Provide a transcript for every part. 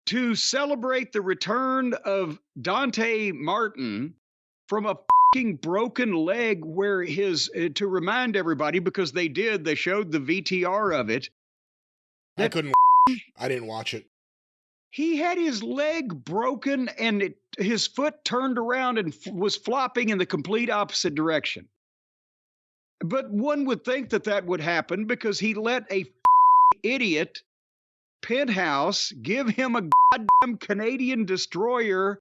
to celebrate the return of Dante Martin from a fucking broken leg where to remind everybody, because they showed the VTR of it. I didn't watch it. He had his leg broken and his foot turned around and was flopping in the complete opposite direction. But one would think that would happen because he let a idiot Penthouse give him a goddamn Canadian destroyer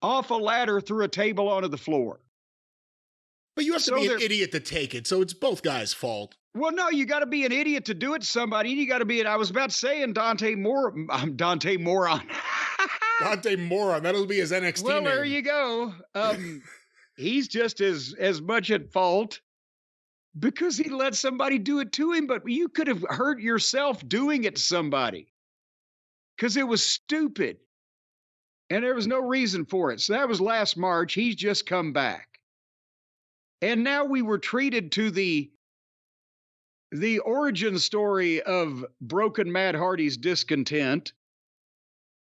off a ladder through a table onto the floor. But you have to be an idiot to take it, so it's both guys' fault. Well, no, you got to be an idiot to do it to somebody. You got to be I was about saying Dante Moron. Dante Moron. That'll be his NXT name. Well, there you go. He's just as much at fault because he let somebody do it to him, but you could have hurt yourself doing it to somebody because it was stupid. And there was no reason for it. So that was last March. He's just come back. And now we were treated to the origin story of Broken Matt Hardy's discontent.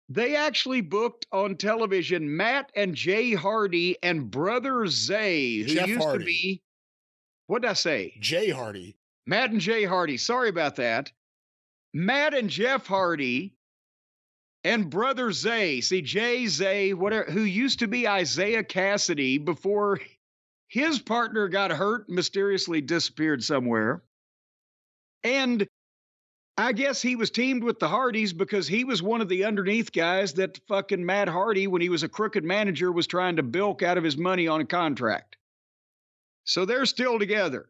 They actually booked on television Matt and Jay Hardy and brother Zay, who Jeff used Hardy. to be, what did I say? Jay Hardy. Matt and Jay Hardy. Sorry about that. Matt and Jeff Hardy and brother Zay. See, Zay, whatever, who used to be Isaiah Cassidy before his partner got hurt, mysteriously disappeared somewhere. And I guess he was teamed with the Hardys because he was one of the underneath guys that fucking Matt Hardy, when he was a crooked manager, was trying to bilk out of his money on a contract. So they're still together.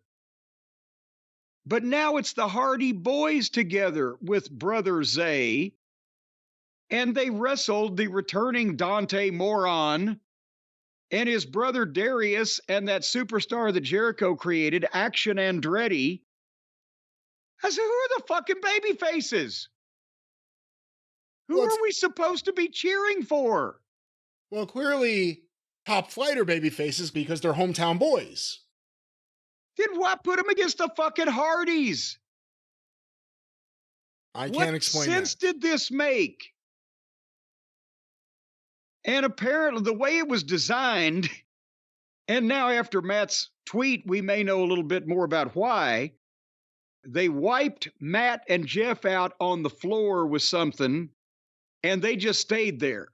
But now it's the Hardy boys together with brother Zay. And they wrestled the returning Dante Moron and his brother Darius and that superstar that Jericho created, Action Andretti. I said, who are the fucking baby faces? Who are we supposed to be cheering for? Well, clearly top flighter baby faces because they're hometown boys. Then why put them against the fucking Hardys? I can't explain that. What sense did this make? And apparently the way it was designed, and now after Matt's tweet, we may know a little bit more about why. They wiped Matt and Jeff out on the floor with something, and they just stayed there.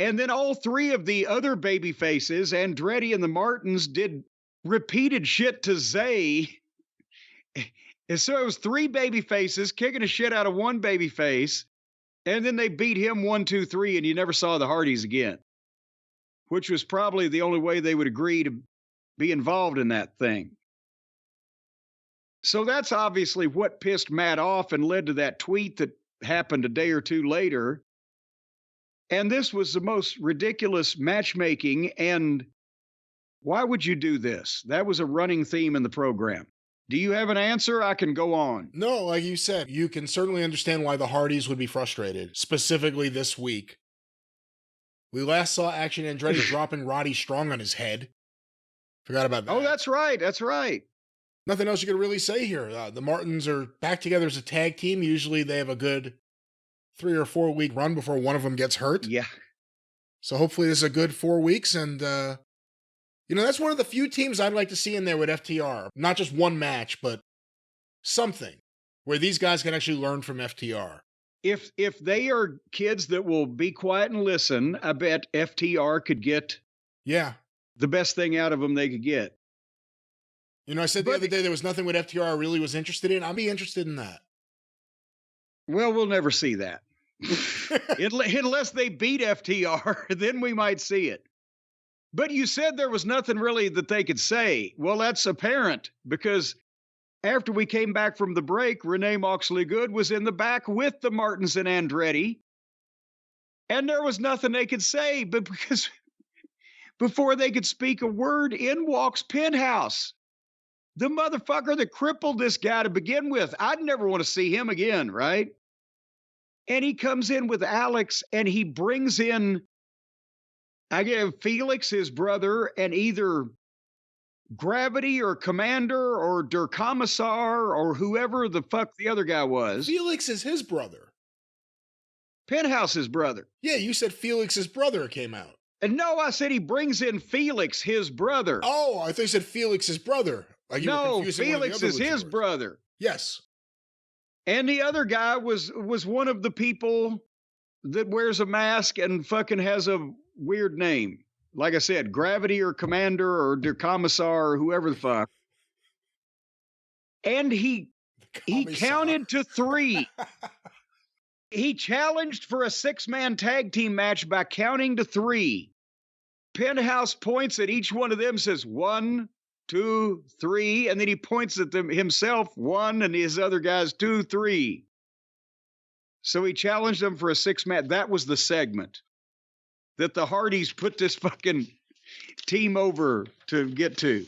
And then all three of the other baby faces, Andretti and the Martins, did repeated shit to Zay. And so it was three baby faces kicking the shit out of one baby face. And then they beat him 1, 2, 3, and you never saw the Hardys again, which was probably the only way they would agree to be involved in that thing. So that's obviously what pissed Matt off and led to that tweet that happened a day or two later. And this was the most ridiculous matchmaking. And why would you do this? That was a running theme in the program. Do you have an answer? I can go on. No, like you said, you can certainly understand why the Hardys would be frustrated, specifically this week. We last saw Action Andretti dropping Roddy Strong on his head. Forgot about that. Oh, that's right. That's right. Nothing else you can really say here. The Martins are back together as a tag team. Usually they have a good 3 or 4 week run before one of them gets hurt. Yeah. So hopefully this is a good 4 weeks. And, that's one of the few teams I'd like to see in there with FTR. Not just one match, but something where these guys can actually learn from FTR. If they are kids that will be quiet and listen, I bet FTR could get the best thing out of them they could get. I said the other day there was nothing with FTR I really was interested in. I'd be interested in that. Well, we'll never see that. Unless they beat FTR, then we might see it. But you said there was nothing really that they could say. Well, that's apparent because after we came back from the break, Renee Moxley Good was in the back with the Martins and Andretti. And there was nothing they could say, but because before they could speak a word, in walks Penthouse. The motherfucker that crippled this guy to begin with. I'd never want to see him again, right? And he comes in with Alex and he brings in, I guess, Felix, his brother, and either Gravity or Commander or Der Commissar or whoever the fuck the other guy was. Felix is his brother. Penthouse's brother. Yeah, you said Felix's brother came out. And no, I said he brings in Felix, his brother. Oh, I thought you said Felix's brother. Like no, Felix is his brother. Yes. And the other guy was one of the people that wears a mask and fucking has a weird name. Like I said, Gravity or Commander or Der Commissar or whoever the fuck. And he counted to 3. He challenged for a 6-man tag team match by counting to 3. Penthouse points at each one of them, says 1, 2, 3, and then he points at them himself 1 and his other guys 2, 3. So he challenged them for a 6-man. That was the segment that the Hardys put this fucking team over to get to.